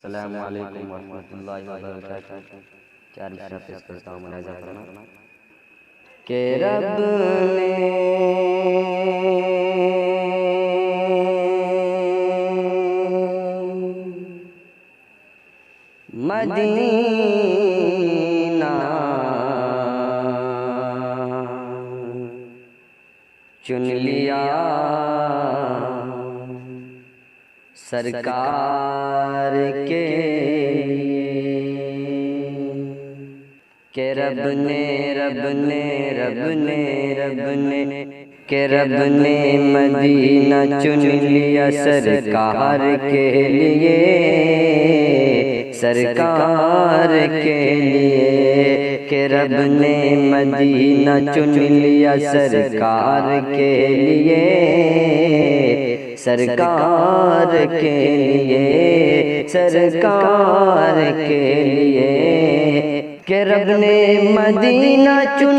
السلام علیکم ورحمۃ اللہ وبرکاتہ۔ چار مصرع پیش کرتا ہوں، ملاحظہ کرنا کہ رب نے مدینہ چن لیا سرکار کے کہ رب نے مدینہ چن لیا سرکار کے لیے، سرکار کے لیے، کہ رب نے مدینہ چن لیا سرکار کے لیے، سرکار کے لیے، سرکار کے لیے، کہ رب نے مدینہ چن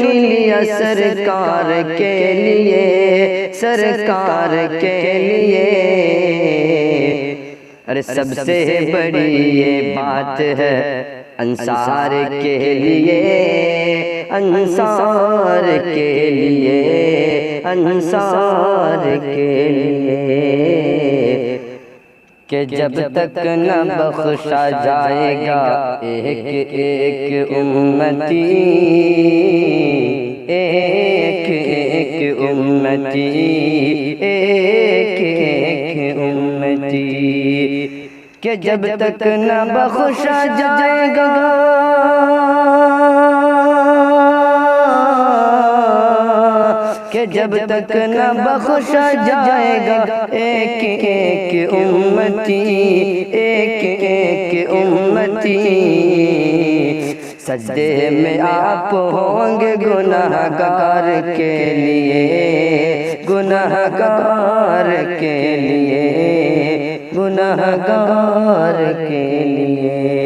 لیا سرکار کے لیے، سرکار کے لیے۔ ارے سب سے بڑی یہ بات ہے انصار کے لیے، انصار کے لیے، انصار کے لیے، کہ جب تک نہ بخشا جائے گا ایک ایک امتی، ایک ایک امتی، ایک ایک امتی، کہ جب تک نہ بخشا جائے گا کہ جب تک نہ بخشا جائے گا ایک ایک امتی، ایک ایک امتی، سجدے میں آپ ہوں گے گناہگار کے لیے، گناہگار کے لیے، گناہگار کے لیے۔